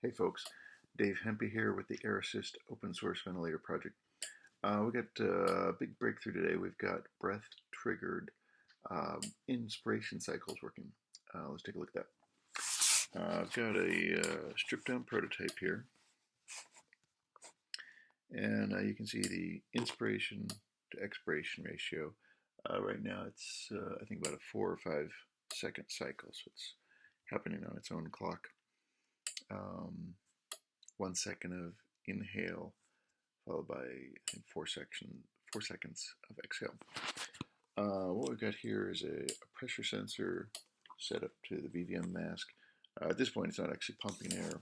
Hey folks, Dave Hempy here with the Assist Open Source Ventilator project. We got a big breakthrough today. We've got breath-triggered inspiration cycles working. Let's take a look at that. I've got a stripped-down prototype here, and you can see the inspiration to expiration ratio. Right now it's, I think, about a 4 or 5 second cycle, so it's happening on its own clock. 1 second of inhale, followed by, I think, 4 seconds of exhale. What we've got here is a pressure sensor set up to the VVM mask. At this point, it's not actually pumping air,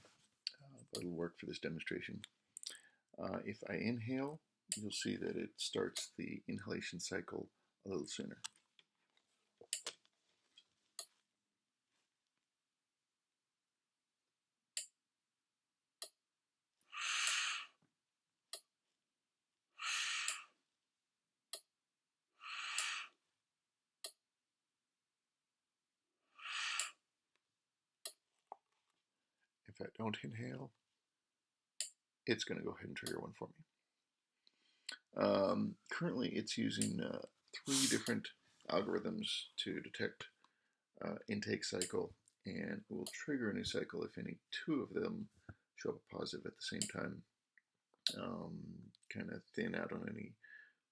but it'll work for this demonstration. If I inhale, you'll see that it starts the inhalation cycle a little sooner. If I don't inhale, it's going to go ahead and trigger one for me. Currently, it's using 3 different algorithms to detect intake cycle, and it will trigger a new cycle if any 2 of them show up positive at the same time. Kind of thin out on any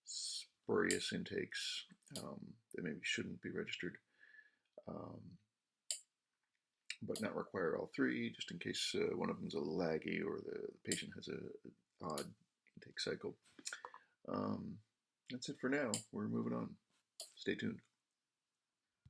spurious intakes that maybe shouldn't be registered, but not require all 3, just in case one of them's a little laggy or the patient has an odd intake cycle. That's it for now. We're moving on. Stay tuned.